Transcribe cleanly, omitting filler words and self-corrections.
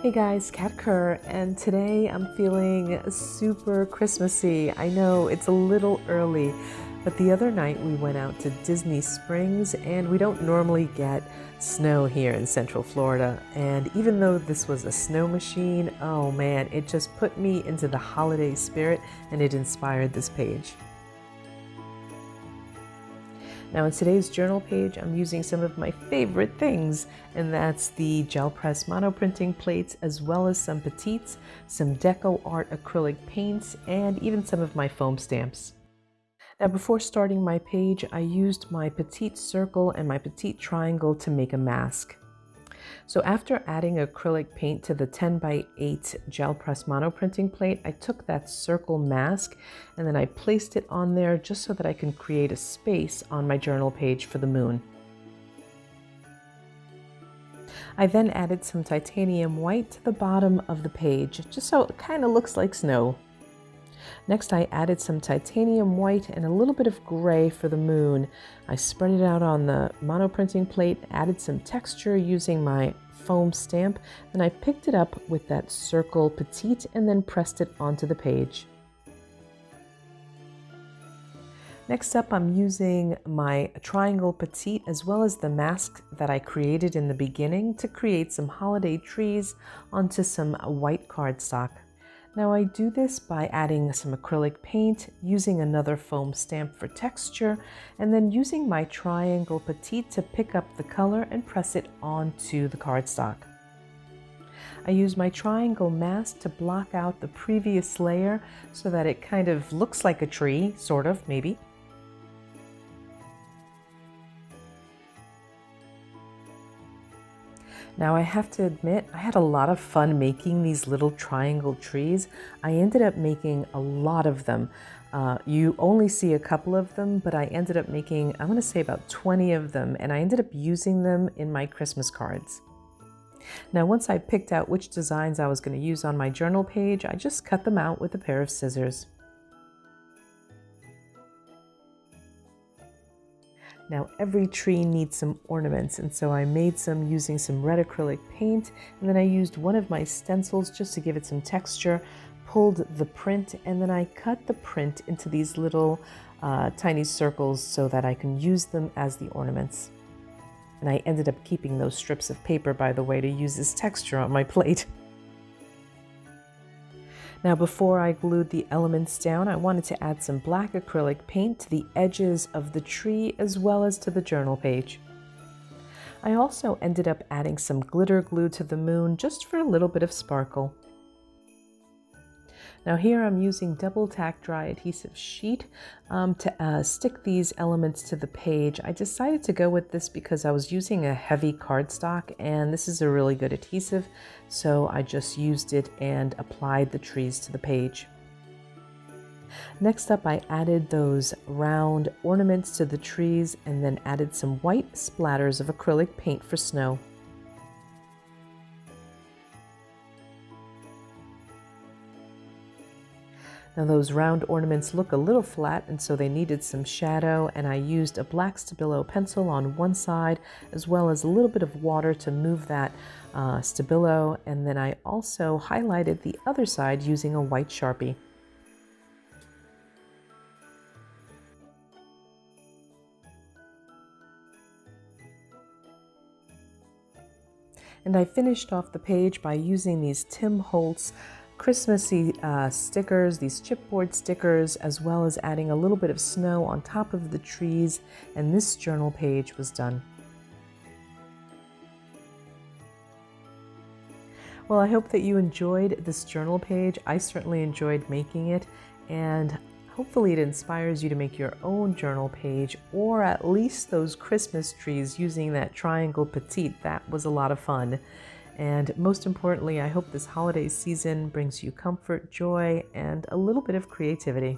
Hey guys, Kat Kerr, and today I'm feeling super Christmassy. I know it's a little early, but the other night we went out to Disney Springs and we don't normally get snow here in Central Florida. And even though this was a snow machine, oh man, it just put me into the holiday spirit and it inspired this page. Now in today's journal page, I'm using some of my favorite things, and that's the gel press monoprinting plates, as well as some Petites, some DecoArt acrylic paints, and even some of my foam stamps. Now before starting my page, I used my Petite circle and my Petite triangle to make a mask. So after adding acrylic paint to the 10x8 gel press monoprinting plate, I took that circle mask and then I placed it on there just so that I can create a space on my journal page for the moon. I then added some titanium white to the bottom of the page, just so it kind of looks like snow. Next, I added some titanium white and a little bit of gray for the moon. I spread it out on the monoprinting plate, added some texture using my foam stamp, and I picked it up with that circle Petite and then pressed it onto the page. Next up, I'm using my triangle Petite as well as the mask that I created in the beginning to create some holiday trees onto some white cardstock. Now I do this by adding some acrylic paint, using another foam stamp for texture, and then using my triangle Petite to pick up the color and press it onto the cardstock. I use my triangle mask to block out the previous layer so that it kind of looks like a tree, sort of, maybe. Now I have to admit, I had a lot of fun making these little triangle trees. I ended up making a lot of them. You only see a couple of them, but I ended up making, I'm going to say about 20 of them, and I ended up using them in my Christmas cards. Now once I picked out which designs I was going to use on my journal page, I just cut them out with a pair of scissors. Now every tree needs some ornaments, and so I made some using some red acrylic paint, and then I used one of my stencils just to give it some texture, pulled the print, and then I cut the print into these little tiny circles so that I can use them as the ornaments. And I ended up keeping those strips of paper, by the way, to use as texture on my plate. Now before I glued the elements down, I wanted to add some black acrylic paint to the edges of the tree as well as to the journal page. I also ended up adding some glitter glue to the moon just for a little bit of sparkle. Now here I'm using double tack dry adhesive sheet to stick these elements to the page. I decided to go with this because I was using a heavy cardstock and this is a really good adhesive, so I just used it and applied the trees to the page. Next up, I added those round ornaments to the trees and then added some white splatters of acrylic paint for snow. Now those round ornaments look a little flat, and so they needed some shadow, and I used a black Stabilo pencil on one side as well as a little bit of water to move that Stabilo, and then I also highlighted the other side using a white Sharpie. And I finished off the page by using these Tim Holtz Christmassy stickers, these chipboard stickers, as well as adding a little bit of snow on top of the trees, and this journal page was done. Well, I hope that you enjoyed this journal page. I certainly enjoyed making it, and hopefully it inspires you to make your own journal page, or at least those Christmas trees using that triangle Petite. That was a lot of fun. And most importantly, I hope this holiday season brings you comfort, joy, and a little bit of creativity.